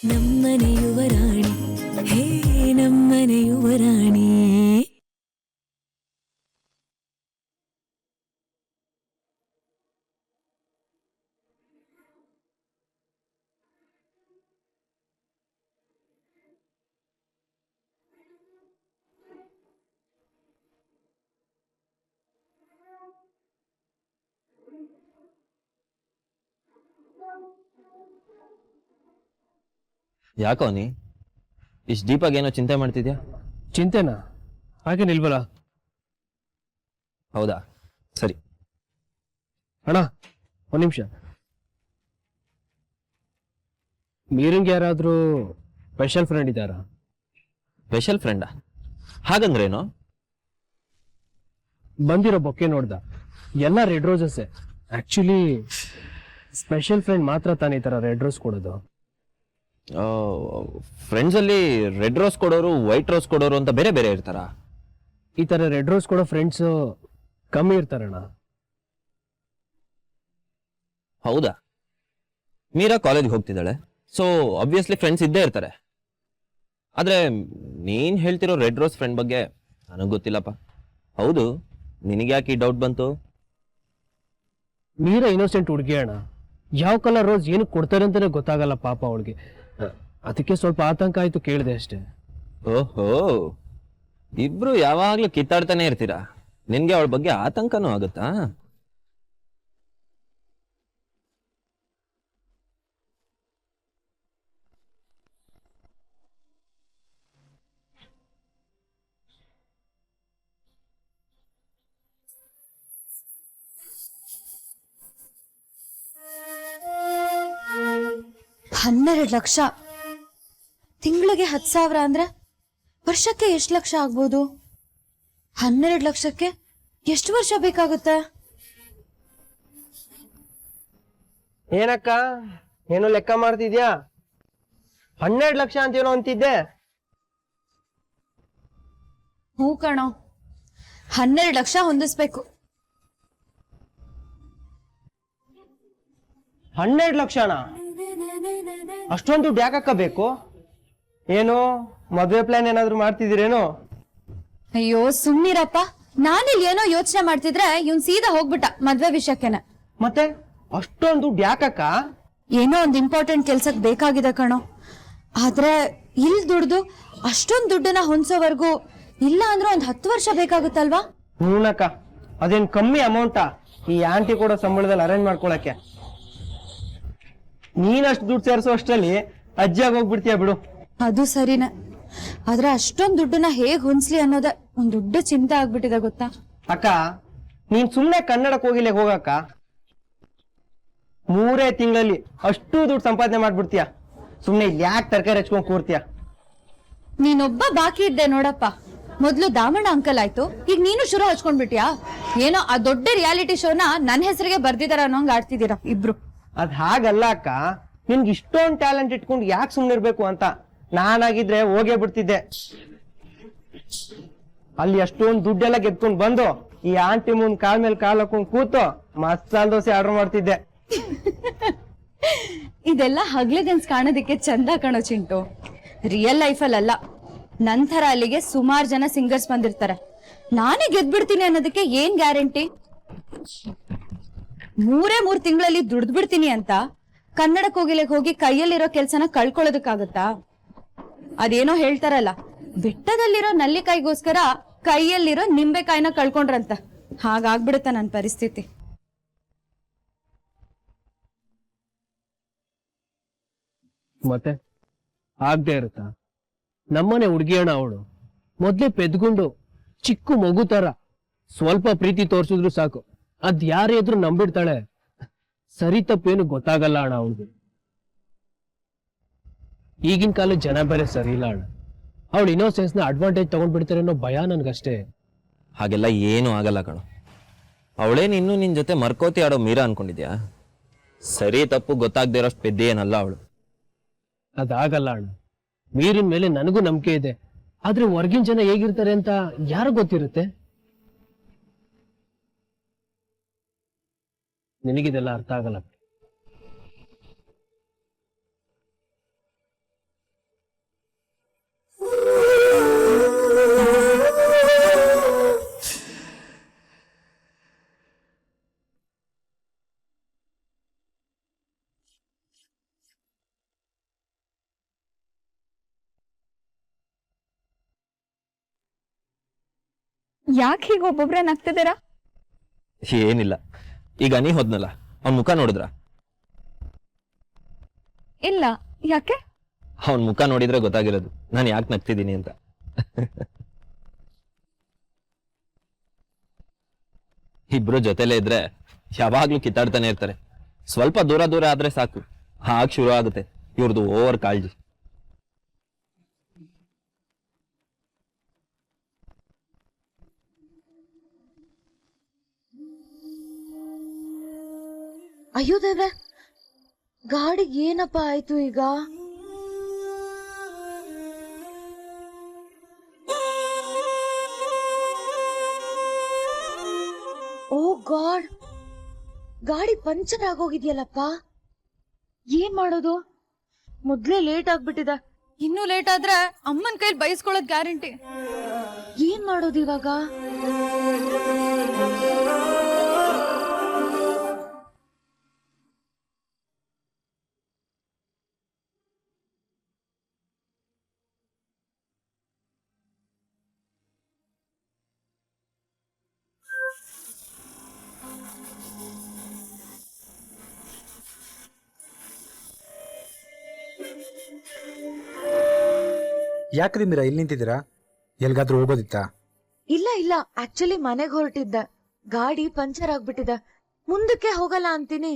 ನಮ್ಮನೆ ಯುವರಾಣಿ ಹೇ ನಮ್ಮನೆ ಯುವರಾಣಿ. ಯಾಕೋ ನೀ ಇಷ್ಟು ಡೀಪಾಗಿ ಏನೋ ಚಿಂತೆ ಮಾಡ್ತಿದ್ಯಾ? ಚಿಂತೆನಾ? ಹಾಗೇನಿಲ್ವಲ್ಲ. ಹೌದಾ, ಸರಿ. ಅಣ್ಣ ಒಂದು ನಿಮಿಷ. ಮೀರಿಂಗ್ ಯಾರಾದ್ರೂ ಸ್ಪೆಷಲ್ ಫ್ರೆಂಡ್ ಇದ್ದಾರಾ? ಸ್ಪೆಷಲ್ ಫ್ರೆಂಡಾ? ಹಾಗಂದ್ರೇನು? ಬಂದಿರೋ ಬೊಕ್ಕೆ ನೋಡ್ದ, ಎಲ್ಲ red roses. Actually special friend ಮಾತ್ರ ತಾನೇ ಈ ತರ ರೆಡ್ ರೋಸ್ ಕೊಡೋದು. ಫ್ರೆಂಡ್ಸ್ ಅಲ್ಲಿ ರೆಡ್ ರೋಸ್ ಕೊಡೋರು, ವೈಟ್ ರೋಸ್ ಕೊಡೋರು ಅಂತ ಬೇರೆ ಬೇರೆ ಇರ್ತಾರ? ಈ ತರ ರೆಡ್ ರೋಸ್ ಕೊಡೋ ಫ್ರೆಂಡ್ಸ್ ಕಮ್ಮಿ ಇರ್ತಾರಣ್ಣ. ಹೌದಾ? ಮೀರಾ ಕಾಲೇಜ್ಗೆ ಹೋಗ್ತಿದ್ದಾಳೆ, ಸೊ ಆಬ್ವಿಯಸ್ಲಿ ಫ್ರೆಂಡ್ಸ್ ಇದ್ದೇ ಇರ್ತಾರೆ. ಆದ್ರೆ ನೀನ್ ಹೇಳ್ತಿರೋ ರೆಡ್ ರೋಸ್ ಫ್ರೆಂಡ್ ಬಗ್ಗೆ ನನಗೆ ಗೊತ್ತಿಲ್ಲಪ್ಪ. ಹೌದು, ನಿನಗೆ ಯಾಕೆ ಈ ಡೌಟ್ ಬಂತು? ಮೀರಾ ಇನ್ನೋಸೆಂಟ್ ಹುಡುಗಿ ಅಣ್ಣ. ಯಾವ ಕಲರ್ ರೋಸ್ ಏನಕ್ಕೆ ಕೊಡ್ತಾರೆ ಅಂತಾನೆ ಗೊತ್ತಾಗಲ್ಲ ಪಾಪ ಅವಳಿಗೆ. ಅದಕ್ಕೆ ಸ್ವಲ್ಪ ಆತಂಕ ಆಯ್ತು, ಕೇಳಿದೆ ಅಷ್ಟೇ. ಓಹೋ, ಇಬ್ರು ಯಾವಾಗ್ಲೂ ಕಿತ್ತಾಡ್ತಾನೆ ಇರ್ತೀರಾ. ನಿನ್ಗೆ ಅವಳ ಬಗ್ಗೆ ಆತಂಕನೂ ಆಗುತ್ತಾ? $12 ಲಕ್ಷ, ತಿಂಗಳಿಗೆ 10,000 ಅಂದ್ರೆ ವರ್ಷಕ್ಕೆ ಎಷ್ಟು ಲಕ್ಷ ಆಗ್ಬೋದು? 12 ಲಕ್ಷಕ್ಕೆ ಎಷ್ಟು ವರ್ಷ ಬೇಕಾಗುತ್ತೆ? ಏನಕ್ಕ ಏನೋ ಲೆಕ್ಕ ಮಾಡ್ತಿದ್ಯಾ? 12 ಲಕ್ಷ ಅಂತೇನೋ ಅಂತಿದ್ದೆ. ಹ್ಞೂ ಕಣೋ, 12 ಲಕ್ಷ ಹೊಂದಿಸ್ಬೇಕು. 12 ಲಕ್ಷನ? ಅಷ್ಟೊಂದು ದುಡ್ಡು ಯಾಕಕ್ಕ ಬೇಕು? ಏನು ಮದ್ವೆ ಪ್ಲಾನ್ ಏನಾದ್ರು ಮಾಡ್ತಿದ್ದೀರೇನೋ? ಅಯ್ಯೋ ಸುಮ್ನಿರಪ್ಪ, ನಾನಿಲ್ಲಿ ಏನೋ ಯೋಚನೆ ಮಾಡ್ತಿದ್ರೆ ಇವ್ನ್ ಸೀದಾ ಹೋಗ್ಬಿಟ್ಟ ಮದ್ವೆ ವಿಷಯಕ್ಕೆನೆ. ಮತ್ತೆ ಅಷ್ಟೊಂದು ದುಡ್ಡು ಯಾಕಕ್ಕ? ಏನೋ ಒಂದ್ ಇಂಪಾರ್ಟೆಂಟ್ ಕೆಲ್ಸಕ್ ಬೇಕಾಗಿದೆ ಕಣೋ. ಆದ್ರೆ ಇಲ್ ದುಡ್ದು ಅಷ್ಟೊಂದ್ ದುಡ್ಡನ್ನ ಹೊಂದ್ಸೋವರ್ಗೂ ಇಲ್ಲ ಅಂದ್ರೆ ಒಂದ್ 10 ವರ್ಷ ಬೇಕಾಗುತ್ತಲ್ವಾ? ಹೂನಕ್ಕ, ಅದೇನ್ ಕಮ್ಮಿ ಅಮೌಂಟಾ ಈ ಆಂಟಿ ಕೊಡೋ ಸಂಬಳದಲ್ಲಿ ಅರೇಂಜ್ ಮಾಡ್ಕೊಳಕ್ಕೆ? ನೀನಷ್ಟು ದುಡ್ಡು ಸೇರಿಸೋ ಅಷ್ಟರಲ್ಲಿ ಅಜ್ಜಿಯಾಗಿ ಹೋಗ್ಬಿಡ್ತೀಯ ಬಿಡು. ಅದು ಸರಿನೇ, ಆದ್ರೆ ಅಷ್ಟೊಂದ್ ದುಡ್ಡನ್ನ ಹೇಗ್ ಹೊಂದ್ಸ್ಲಿ ಅನ್ನೋದೇ ಒಂದ್ ದೊಡ್ಡ ಚಿಂತೆ ಆಗ್ಬಿಟ್ಟಿದೆ ಗೊತ್ತಾ? ಅಕ್ಕ, ನೀನ್ ಸುಮ್ನೆ ಕನ್ನಡಕ್ಕೆ ಹೋಗಿಲ್ಲ ಹೋಗಕ್ಕ. 3 ತಿಂಗಳಲ್ಲಿ ಅಷ್ಟು ದುಡ್ಡು ಸಂಪಾದನೆ ಮಾಡ್ಬಿಡ್ತೀಯ. ಸುಮ್ನೆ ಇಲ್ಲಿ ಯಾಕೆ ತರಕಾರಿ ಹಚ್ಕೊಂಡ್ ಕೂರ್ತೀಯ? ನೀನೊಬ್ಬ ಬಾಕಿ ಇದ್ದೆ ನೋಡಪ್ಪ. ಮೊದ್ಲು ದಾಮಣ್ಣ ಅಂಕಲ್ ಆಯ್ತು, ಈಗ ನೀನು ಶುರು ಹಚ್ಕೊಂಡ್ಬಿಟ್ಯಾ? ಏನೋ ಆ ದೊಡ್ಡ ರಿಯಾಲಿಟಿ ಶೋನ ನನ್ನ ಹೆಸರಿಗೆ ಬರ್ದಿದಾರ ಅನ್ನೋಂಗ್ ಆಡ್ತಿದ್ದೀರಾ ಇಬ್ರು. ಅದ್ ಹಾಗಲ್ಲ ಅಕ್ಕ, ನಿನ್ಗೆ ಇಷ್ಟೊಂದು ಟ್ಯಾಲೆಂಟ್ ಇಟ್ಕೊಂಡು ಯಾಕೆ ಸುಮ್ನೆ ಇರ್ಬೇಕು ಅಂತ. ನಾನಾಗಿದ್ರೆ ಹೋಗೇ ಬಿಡ್ತಿದ್ದೆ. ಅಲ್ಲಿ ಅಷ್ಟೊಂದು ದುಡ್ಡೆಲ್ಲ ಗೆದ್ಕೊಂಡು ಬಂದು ಈ ಆಂಟಿ ಮುಂದ್ ಕಾಲ್ ಮೇಲೆ ಕಾಲ್ ಹಾಕೊಂಡ್ ಕೂತು ಮಸಾಲೆ ದೋಸೆ ಆರ್ಡರ್ ಮಾಡ್ತಿದ್ದೆ. ಇದೆಲ್ಲ ಹಗ್ಲಿಗನ್ಸ್ ಕಾಣೋದಿಕ್ಕೆ ಚಂದ ಕಣೋ ಚಿಂಟು, ರಿಯಲ್ ಲೈಫಲ್ಲ. ನಂತರ ಅಲ್ಲಿಗೆ ಸುಮಾರು ಜನ ಸಿಂಗರ್ಸ್ ಬಂದಿರ್ತಾರೆ. ನಾನೇ ಗೆದ್ಬಿಡ್ತೀನಿ ಅನ್ನೋದಕ್ಕೆ ಏನ್ ಗ್ಯಾರಂಟಿ? 3 ತಿಂಗಳಲ್ಲಿ ದುಡ್ದು ಬಿಡ್ತೀನಿ ಅಂತ ಕನ್ನಡ ಕೋಗಿಲೆಗೆ ಹೋಗಿ ಕೈಯಲ್ಲಿರೋ ಕೆಲ್ಸನ ಕಳ್ಕೊಳ್ಳೋದಕ್ಕಾಗತ್ತಾ? ಅದೇನೋ ಹೇಳ್ತಾರಲ್ಲ, ಬೆಟ್ಟದಲ್ಲಿರೋ ನಲ್ಲಿಕಾಯಿಗೋಸ್ಕರ ಕೈಯಲ್ಲಿರೋ ನಿಂಬೆಕಾಯಿನ ಕಳ್ಕೊಂಡ್ರಂತ. ಹಾಗಾಗ್ಬಿಡುತ್ತ ನನ್ನ ಪರಿಸ್ಥಿತಿ. ಮತ್ತೆ ಆಗ್ದೇ ಇರುತ್ತಾ? ನಮ್ಮನೆ ಹುಡುಗಿಯಣ್ಣ ಅವಳು. ಮೊದ್ಲೇ ಪೆದ್ಗುಂಡು ಚಿಕ್ಕ ಮಗು ತರ. ಸ್ವಲ್ಪ ಪ್ರೀತಿ ತೋರ್ಸಿದ್ರು ಸಾಕು, ಅದ್ ಯಾರೇ ಇದ್ರು ನಂಬಿಡ್ತಾಳೆ. ಸರಿ ತಪ್ಪೇನು ಗೊತ್ತಾಗಲ್ಲ ಅಣ್ಣ ಅವಳಿಗೆ. ಈಗಿನ ಕಾಲದ ಜನ ಬೇರೆ ಸರಿ ಇಲ್ಲ ಅಣ್ಣ. ಅವಳು ಇನ್ನೋಸೆನ್ಸ್ ನ ಅಡ್ವಾಂಟೇಜ್ ತಗೊಂಡ್ಬಿಡ್ತಾರೆ ಅನ್ನೋ ಭಯ ನನ್ಗಷ್ಟೇ. ಹಾಗೆಲ್ಲ ಏನೂ ಆಗಲ್ಲ ಕಣೋ. ಅವಳೇನು ಇನ್ನೂ ನಿನ್ ಜೊತೆ ಮರ್ಕೋತಿ ಆಡೋ ಮೀರಾ ಅನ್ಕೊಂಡಿದ್ಯಾ? ಸರಿ ತಪ್ಪು ಗೊತ್ತಾಗ್ದೇ ಇರೋಷ್ಟು ಪೆದ್ದೆ ಏನಲ್ಲ ಅವಳು. ಅದಾಗಲ್ಲ ಅಣ್ಣ. ಮೀರಿನ ಮೇಲೆ ನನಗೂ ನಂಬಿಕೆ ಇದೆ, ಆದ್ರೆ ಹೊರ್ಗಿನ ಜನ ಹೇಗಿರ್ತಾರೆ ಅಂತ ಯಾರು ಗೊತ್ತಿರುತ್ತೆ? ನಿನಗಿದೆಲ್ಲ ಅರ್ಥ ಆಗಲ್ಲ. ಯಾಕೆ ಹೀಗೆ ಒಬ್ಬೊಬ್ರೆ ನಗ್ತಿದ್ದೀರಾ? ಏನಿಲ್ಲ, ಈಗ ನೀ ಹೋದ್ನಲ್ಲ ಅವ್ನ ಮುಖ ನೋಡಿದ್ರ? ಇಲ್ಲ, ಯಾಕೆ? ಅವನ್ ಮುಖ ನೋಡಿದ್ರೆ ಗೊತ್ತಾಗಿರೋದು ನಾನು ಯಾಕೆ ನಗ್ತಿದ್ದೀನಿ ಅಂತ. ಇಬ್ರು ಜೊತೆಲೇ ಇದ್ರೆ ಯಾವಾಗ್ಲೂ ಕಿತ್ತಾಡ್ತಾನೆ ಇರ್ತಾರೆ. ಸ್ವಲ್ಪ ದೂರ ದೂರ ಆದ್ರೆ ಸಾಕು, ಹಾಗೆ ಶುರು ಆಗುತ್ತೆ ಇವ್ರದ್ದು ಓವರ್ ಕಾಳಜಿ. ಅಯ್ಯೋ ದೇವ್ರೆ, ಗಾಡಿಗೆ ಏನಪ್ಪ ಆಯ್ತು ಈಗ? ಓ ಗಾಡ್, ಗಾಡಿ ಪಂಚರ್ ಆಗೋಗಿದ್ಯಲ್ಲಪ್ಪ. ಏನ್ ಮಾಡೋದು? ಮೊದ್ಲೇ ಲೇಟ್ ಆಗ್ಬಿಟ್ಟಿದೆ. ಇನ್ನೂ ಲೇಟ್ ಆದ್ರೆ ಅಮ್ಮನ್ ಕೈಲಿ ಬೈಸ್ಕೊಳ್ಳೋದ್ ಗ್ಯಾರಂಟಿ. ಏನ್ ಮಾಡೋದು ಇವಾಗ? ಯಾಕ್ರಿ ಮೀರಾ ಇಲ್ಲಿ ನಿಂತಿದ್ದೀರಾ? ಎಲ್ಗಾದ್ರೂ ಹೋಗೋದಿತ್ತಾ? ಇಲ್ಲ ಇಲ್ಲ, ಆಕ್ಚುಲಿ ಮನೆಗ್ ಹೊರಟಿದ್ದೆ. ಗಾಡಿ ಪಂಚರ್ ಆಗ್ಬಿಟ್ಟಿದೆ, ಮುಂದಕ್ಕೆ ಹೋಗಲ್ಲ ಅಂತೀನಿ.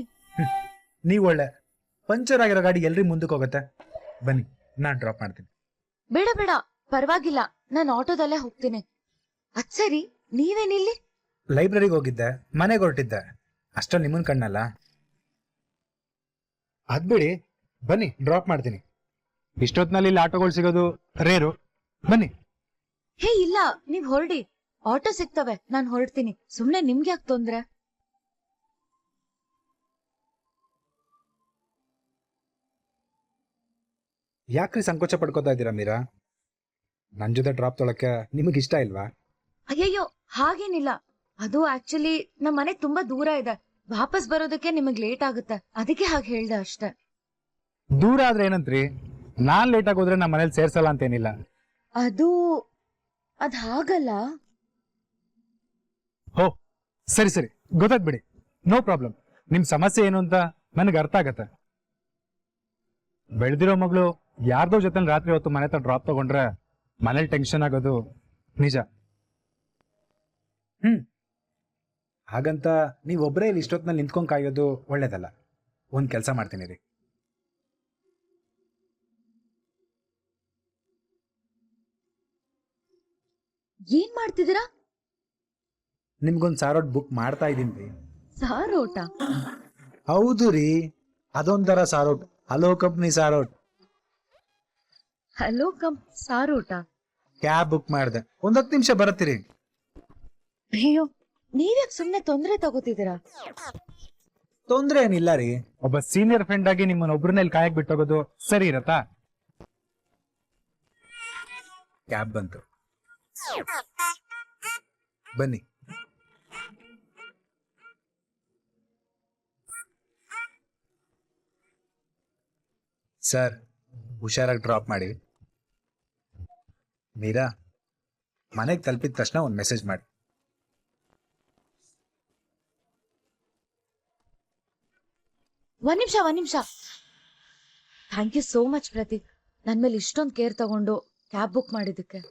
ನೀವ್ ಒಳ್ಳೆ ಪಂಚರ್ ಆಗಿರೋ ಗಾಡಿ ಎಲ್ರಿ ಮುಂದಕ್ಕೆ ಹೋಗತ್ತೆ. ಬನ್ನಿ, ನಾನ್ ಡ್ರಾಪ್ ಮಾಡ್ತೀನಿ. ಬೇಡ ಬೇಡ, ಪರವಾಗಿಲ್ಲ, ನಾನ್ ಆಟೋದಲ್ಲೇ ಹೋಗ್ತೀನಿ. ಅದ್ ಸರಿ, ನೀವೇನಿಲ್ಲಿ? ಲೈಬ್ರರಿಗೆ ಹೋಗಿದ್ದೆ, ಮನೆಗೆ ಹೊರಟಿದ್ದೆ. ಅಷ್ಟ ನಿಮ್ಮನ್ ಕಣ್ಣಲ್ಲ. ಅದ್ಬಿಡಿ, ಬನ್ನಿ ಡ್ರಾಪ್ ಮಾಡ್ತೀನಿ. ಇಷ್ಟೊತ್ನಲ್ಲಿ ಇಲ್ಲಿ ಆಟೋಗಳು ಸಿಗೋದು ರೇರು. ಬನ್ನಿ. ಹೇ ಇಲ್ಲ, ನೀವ್ ಹೊರಡಿ, ಆಟೋ ಸಿಗ್ತವೆ, ನಾನ್ ಹೊರಡ್ತೀನಿ. ಸುಮ್ನೆ ನಿಮ್ಗೆ ಯಾಕೆ ತೊಂದ್ರೆ? ಯಾಕ್ರಿ ಸಂಕೋಚ ಪಡ್ಕೋತಾ ಇದ್ದೀರಾ ಮೀರಾ? ನನ್ ಜೊತೆ ಡ್ರಾಪ್ ತೊಳಕ್ಕೆ ನಿಮಗ್ ಇಷ್ಟ ಇಲ್ವಾ? ಅಯ್ಯಯ್ಯೋ, ಹಾಗೇನಿಲ್ಲ. ಅದು ಆಕ್ಚುಲಿ ನಮ್ ಮನೆ ತುಂಬಾ ದೂರ ಇದೆ. ವಾಪಸ್ ಬರೋದಕ್ಕೆ ನಿಮಗ್ ಲೇಟ್ ಆಗುತ್ತೆ, ಅದಕ್ಕೆ ಹಾಗೆ ಹೇಳ್ದೆ ಅಷ್ಟೇ. ದೂರ ಆದ್ರೆ ಏನಂತ್ರಿ? ನಾನ್ ಲೇಟ್ ಆಗಿ ಹೋದ್ರೆ ನಮ್ಮ ಮನೇಲಿ ಸೇರ್ಸಲ್ಲ ಅಂತೇನಿಲ್ಲ. ಅದ್ ಹಾಗಲ್ಲ. ಹೋ, ಸರಿ ಸರಿ, ಗೊತ್ತಾದ್ ಬಿಡಿ. No problem. ನಿಮ್ ಸಮಸ್ಯೆ ಏನು ಅಂತ ನನಗೆ ಅರ್ಥ ಆಗತ್ತೆ. ಬೆಳೆದಿರೋ ಮಗಳು ಯಾರ್ದೋ ಜೊತೆ ರಾತ್ರಿ ಹೊತ್ತು ಮನೆ ಹತ್ರ ಡ್ರಾಪ್ ತಗೊಂಡ್ರೆ ಮನೇಲಿ ಟೆನ್ಷನ್ ಆಗೋದು ನಿಜ. ಹಾಗಂತ ನೀವೊಬ್ಬರೇ ಇಲ್ಲಿ ಇಷ್ಟೊತ್ತಿನಲ್ಲಿ ನಿಂತ್ಕೊಂಡ್ ಕಾಯೋದು ಒಳ್ಳೇದಲ್ಲ. ಒಂದ್ ಕೆಲಸ ಮಾಡ್ತೀನಿ ರೀ. ಏನ್ ಮಾಡ್ತಿದ್ದೀರಾ? ನಿಮ್ಗೊಂದ್ ಸಾರೋಟ್ ಬುಕ್ ಮಾಡ್ತಾ ಇದೀನಿ ರೀ. ಸಾರೋಟ? ಹೌದು ರೀ, ಅದೊಂಥರ ಸಾರೋಟ್. ಹಲೋ ಕಂಪ್ನಿ ಸಾರೋಟ್. ಹಲೋ ಸಾರೋಟ? ಕ್ಯಾಬ್ ಬುಕ್ ಮಾಡಿದೆ, 10 ನಿಮಿಷ ಬರತ್ತೀರಿ. ಅಯ್ಯೋ, ನೀವ್ಯಾಕ್ ಸುಮ್ನೆ ತೊಂದ್ರೆ ತಗೋತಿದ್ದೀರಾ? ತೊಂದ್ರೆ ಏನಿಲ್ಲ ರೀ. ಒಬ್ಬ ಸೀನಿಯರ್ ಫ್ರೆಂಡ್ ಆಗಿ ನಿಮ್ಮನ್ನ ಒಬ್ರನ್ನೆಲ್ಲಿ ಕಾಯಕ್ ಬಿಟ್ಟೋಗೋದು ಸರಿ ಇರತ್ತಾ? ಕ್ಯಾಬ್ ಬಂತು, ಬನ್ನಿ. ಸರ್, ಹುಷಾರಾಗಿ ಡ್ರಾಪ್ ಮಾಡಿ. ಮೀರಾ, ಮನೆಗೆ ತಲುಪಿದ ತಕ್ಷಣ ಒಂದು ಮೆಸೇಜ್ ಮಾಡಿ. ಒಂದ್ ನಿಮಿಷ. Thank you so much Prateek, ನನ್ ಮೇಲೆ ಇಷ್ಟೊಂದು ಕೇರ್ ತಗೊಂಡು ಕ್ಯಾಬ್ ಬುಕ್ ಮಾಡಿದ್ದಕ್ಕೆ.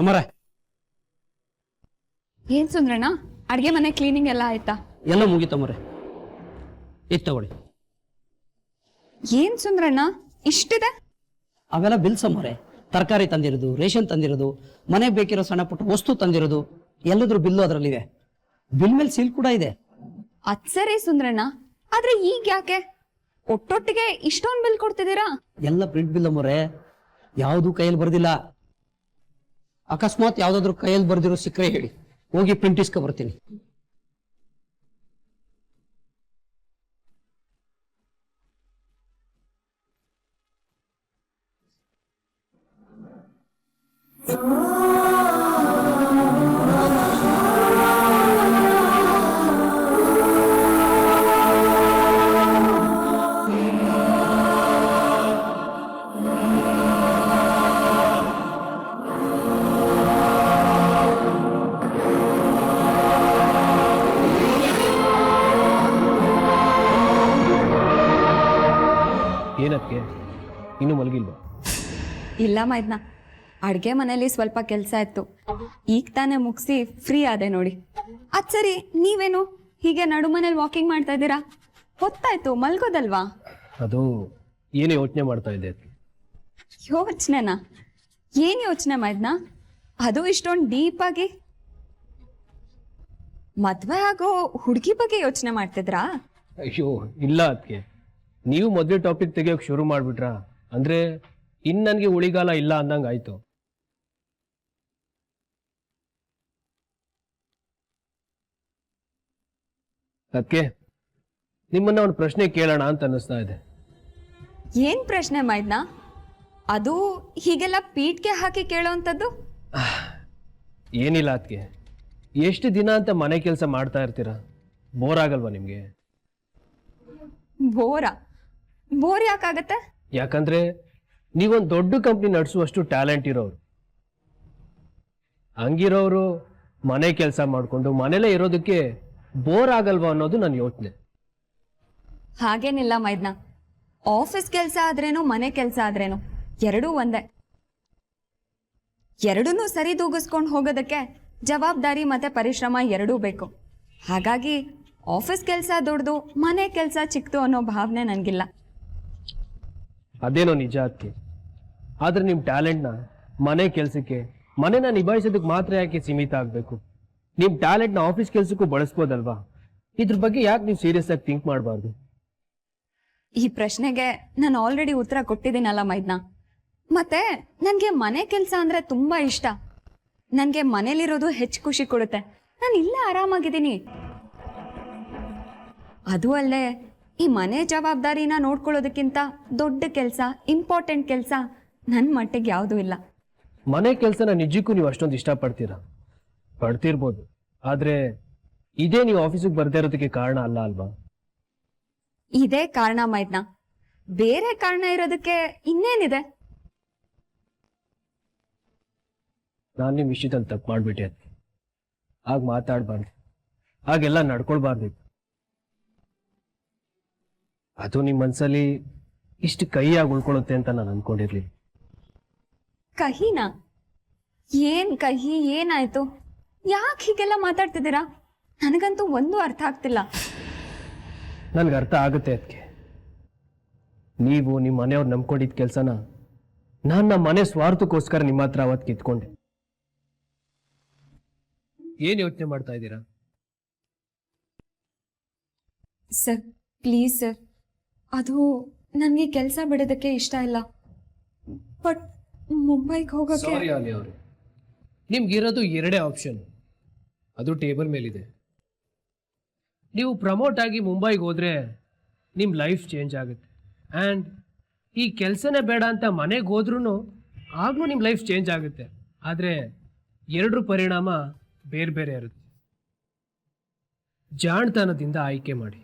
ಅಮರ, ಏನ್ ಸುಂದ್ರಣ್ಣ, ಅಡ್ಗೆ ಮನೆ ಕ್ಲೀನಿಂಗ್ ಎಲ್ಲ ಆಯ್ತಾ? ಎಲ್ಲ ಮುಗೀತಮ್ಮರೆ. ಇದು ತಗೊಳ್ಳಿ. ಏನ್ ಸುಂದ್ರಣ್ಣ ಇಷ್ಟಿದೆ? ಅವೆಲ್ಲ ಬಿಲ್ಸ್ ಅಮ್ಮರೆ. ತರಕಾರಿ ತಂದಿರೋದು, ರೇಷನ್ ತಂದಿರೋದು, ಮನೆಗೆ ಬೇಕಿರೋ ಸಣ್ಣ ಪುಟ್ಟ ವಸ್ತು ತಂದಿರೋದು, ಎಲ್ಲದ್ರ ಬಿಲ್ಲು ಅದರಲ್ಲಿವೆ. ಬಿಲ್ ಮೇಲೆ ಸೀಲ್ ಕೂಡ ಇದೆ. ಅದ್ ಸರಿ ಸುಂದ್ರಣ್ಣ, ಆದ್ರೆ ಈಗ ಯಾಕೆ ಒಟ್ಟೊಟ್ಟಿಗೆ ಇಷ್ಟೊಂದು ಬಿಲ್ ಕೊಡ್ತಿದ್ದೀರಾ? ಎಲ್ಲ ಪ್ರಿಂಟ್ ಬಿಲ್ ಅಮ್ಮರೆ, ಯಾವುದು ಕೈಯಲ್ಲಿ ಬರ್ದಿಲ್ಲ. ಅಕಸ್ಮಾತ್ ಯಾವ್ದಾದ್ರು ಕೈಯಲ್ಲಿ ಬರ್ದಿರೋ ಸಿಕ್ಕರೆ ಹೇಳಿ, ಹೋಗಿ ಪ್ರಿಂಟ್ ಇಸ್ಕೊ ಬರ್ತೀನಿ. ಏನಕ್ಕೆ ಇನ್ನೂ ಮಲಗಿಲ್ವಾ? ಇಲ್ಲ ಮೈದ್ನ, ಅಡ್ಗೆ ಮನೇಲಿ ಸ್ವಲ್ಪ ಕೆಲಸ ಇತ್ತು, ಈಗ ತಾನೇ ಮುಗಿಸಿ ಫ್ರೀ ಆದೆ ನೋಡಿ. ಅದ್ ಸರಿ, ನೀವೇನು ಹೀಗೆ ನಡು ಮನೇಲಿ ವಾಕಿಂಗ್ ಮಾಡ್ತಾ ಇದ್ದೀರಾ? ಹೊತ್ತಾಯ್ತು, ಮಲ್ಗೋದಲ್ವಾ? ಅದು ಏನೇ ಯೋಚನೆ ಮಾಡ್ತಾ ಇದ್ದೆ ಅದಕ್ಕೆ. ಯೋಚನೆನಾ? ಏನ್ ಯೋಚನೆ ಮೈದ್ನ? ಅದು ಇಷ್ಟೊಂದು ಡೀಪ್ ಆಗಿ? ಮದ್ವೆ ಆಗೋ ಹುಡುಗಿ ಬಗ್ಗೆ ಯೋಚನೆ ಮಾಡ್ತಿದ್ರಾ? ಅಯ್ಯೋ ಇಲ್ಲ ಅದಕ್ಕೆ, ನೀವು ಮೊದಲೇ ಟಾಪಿಕ್ ತೆಗಿಯೋಕೆ ಶುರು ಮಾಡಿಬಿಟ್ರಾ? ಅಂದರೆ ಇನ್ನು ನನಗೆ ಉಳಿಗಾಲ ಇಲ್ಲ ಅಂದಂಗೆ ಆಯಿತು. ಅದಕ್ಕೆ ನಿಮ್ಮನ್ನ ಒಂದು ಪ್ರಶ್ನೆ ಕೇಳೋಣ ಅಂತ ಅನ್ನಿಸ್ತಾ ಇದೆ. ಏನ್ ಪ್ರಶ್ನೆ ಮೈದ್ನ? ಅದು ಹೀಗೆಲ್ಲ ಪೀಟ್ಗೆ ಹಾಕಿ ಕೇಳೋವಂಥದ್ದು? ಏನಿಲ್ಲ ಅದಕ್ಕೆ, ಎಷ್ಟು ದಿನ ಅಂತ ಮನೆ ಕೆಲಸ ಮಾಡ್ತಾ ಇರ್ತೀರಾ? ಬೋರ್ ಆಗಲ್ವಾ ನಿಮಗೆ? ಬೋರ್ ಯಾಕಾಗತ್ತೆ? ಯಾಕಂದ್ರೆ ನೀವೊಂದು ದೊಡ್ಡ ಕಂಪ್ನಿ ನಡೆಸುವಷ್ಟು ಟ್ಯಾಲೆಂಟ್ ಇರೋರು. ಹಂಗಿರೋರು ಮನೆ ಕೆಲಸ ಮಾಡಿಕೊಂಡು ಮನೇಲೇ ಇರೋದಕ್ಕೆ ಬೋರ್ ಆಗಲ್ವಾ ಅನ್ನೋದು ನನ್ನ ಯೋಚನೆ. ಹಾಗೇನಿಲ್ಲ ಮೈದ್ನ, ಆಫೀಸ್ ಕೆಲಸ ಆದ್ರೇನು ಮನೆ ಕೆಲಸ ಆದ್ರೇನು ಎರಡೂ ಒಂದೇ. ಎರಡನ್ನೂ ಸರಿ ತೂಗಿಸ್ಕೊಂಡು ಹೋಗೋದಕ್ಕೆ ಜವಾಬ್ದಾರಿ ಮತ್ತೆ ಪರಿಶ್ರಮ ಎರಡೂ ಬೇಕು. ಹಾಗಾಗಿ ಆಫೀಸ್ ಕೆಲಸ ದೊಡ್ಡದು, ಮನೆ ಕೆಲಸ ಚಿಕ್ಕದು ಅನ್ನೋ ಭಾವನೆ ನನಗಿಲ್ಲ. ಅದೇನೋ ನಿಜ ಅದಕ್ಕೆ, ಆದ್ರೆ ನಿಮ್ಮ ಟ್ಯಾಲೆಂಟ್ನ ಮನೆ ಕೆಲಸಕ್ಕೆ, ಮನೆನ ನಿಭಾಯಿಸೋದಕ್ಕೆ ಮಾತ್ರ ಯಾಕೆ ಸೀಮಿತ ಆಗಬೇಕು? ನಿಮ್ಮ ಟ್ಯಾಲೆಂಟ್ನ ಆಫೀಸ್ ಕೆಲಸಕ್ಕೂ ಬಳಸ್ಬೋದಲ್ವಾ? ಇದ್ರ ಬಗ್ಗೆ ಯಾಕೆ ನೀವು ಸೀರಿಯಸ್ ಆಗಿ ಥಿಂಕ್ ಮಾಡಬಾರ್ದು? ಈ ಪ್ರಶ್ನೆಗೆ ನಾನು ಆಲ್ರೆಡಿ ಉತ್ತರ ಕೊಟ್ಟಿದ್ದೀನಲ್ಲ ಮೈದ್ನ. ಮತ್ತೆ ನನಗೆ ಮನೆ ಕೆಲಸ ಅಂದ್ರೆ ತುಂಬಾ ಇಷ್ಟ. ನನಗೆ ಮನೇಲಿರೋದು ಹೆಚ್ಚು ಖುಷಿ ಕೊಡುತ್ತೆ. ನಾನು ಇಲ್ಲೇ ಆರಾಮಾಗಿದ್ದೀನಿ. ಅದು ಅಲ್ಲೇ ಈ ಮನೆ ಜವಾಬ್ದಾರಿನ ನೋಡ್ಕೊಳ್ಳೋದಕ್ಕಿಂತ ದೊಡ್ಡ ಕೆಲಸ, ಇಂಪಾರ್ಟೆಂಟ್ ಕೆಲಸ ನನ್ನ ಮಟ್ಟಿಗೆ ಯಾವುದೂ ಇಲ್ಲ. ಮನೆ ಕೆಲಸನ ನಿಜಕ್ಕೂ ನೀವು ಅಷ್ಟೊಂದು ಇಷ್ಟಪಡ್ತೀರಾ? ಪಡ್ತಿರ್ಬೋದು, ಆದ್ರೆ ಇದೇ ನೀವು ಆಫೀಸಿಗೆ ಬರ್ದೇ ಇರೋದಕ್ಕೆ ಕಾರಣ ಅಲ್ಲ ಅಲ್ವಾ? ಇದೇ ಕಾರಣ ಮೈದ್ನ, ಬೇರೆ ಕಾರಣ ಇರೋದಕ್ಕೆ ಇನ್ನೇನಿದೆ? ನಾನು ನಿಮ್ಮ ವಿಷಯದಲ್ಲಿ ತಪ್ಪು ಮಾಡಿಬಿಟ್ಟೆ ಅದಕ್ಕೆ. ಆಗ ಮಾತಾಡಬಾರ್ದು, ಹಾಗೆಲ್ಲ ನಡ್ಕೊಳ್ಬಾರ್ದಿತ್ತು. ಅದು ನಿಮ್ಮ ಮನಸ್ಸಲ್ಲಿ ಇಷ್ಟು ಕಹಿಯಾಗಿ ಉಳ್ಕೊಳ್ಳುತ್ತೆ ಅಂತ ನಾನು ಅನ್ಕೊಂಡಿರ್ಲಿಲ್ಲ. ಕಹಿನಾ? ಏನ್ ಕಹಿ? ಏನಾಯ್ತು? ಯಾಕೆ ಹೀಗೆಲ್ಲ ಮಾತಾಡ್ತಿದ್ದೀರಾ? ನನಗಂತೂ ಒಂದು ಅರ್ಥ ಆಗ್ತಿಲ್ಲ. ನನ್ಗೆ ಅರ್ಥ ಆಗುತ್ತೆ ಅದಕ್ಕೆ. ನೀವು ನಿಮ್ಮ ಮನೆಯವ್ರು ನಂಬ್ಕೊಂಡಿದ್ದ ಕೆಲಸನ ನಾನು ನಮ್ಮ ಮನೆ ಸ್ವಾರ್ಥಕ್ಕೋಸ್ಕರ ನಿಮ್ಮ ಹತ್ರ ಅವತ್ತು ಕಿತ್ಕೊಂಡೆ. ಏನ್ ಯೋಚನೆ ಮಾಡ್ತಾ ಇದ್ದೀರಾ? ಸರ್ ಪ್ಲೀಸ್ ಸರ್, ಅದು ನನಗೆ ಕೆಲಸ ಬಿಡೋದಕ್ಕೆ ಇಷ್ಟ ಇಲ್ಲ. ಬಟ್ ಮುಂಬೈಗೆ ಹೋಗೋಕ್ಕೆ ಸಾರಿ ಆಲಿ ಅವರೇ, ನಿಮ್ಗಿರೋದು ಎರಡೇ ಆಪ್ಷನ್, ಅದು ಟೇಬಲ್ ಮೇಲಿದೆ. ನೀವು ಪ್ರಮೋಟ್ ಆಗಿ ಮುಂಬೈಗೆ ಹೋದ್ರೆ ನಿಮ್ಮ ಲೈಫ್ ಚೇಂಜ್ ಆಗುತ್ತೆ. ಆ್ಯಂಡ್ ಈ ಕೆಲಸನೇ ಬೇಡ ಅಂತ ಮನೆಗೆ ಹೋದ್ರೂ ಆಗಲೂ ನಿಮ್ಮ ಲೈಫ್ ಚೇಂಜ್ ಆಗುತ್ತೆ. ಆದರೆ ಎರಡರ ಪರಿಣಾಮ ಬೇರೆ ಬೇರೆ ಇರುತ್ತೆ. ಜಾಣತನದಿಂದ ಆಯ್ಕೆ ಮಾಡಿ.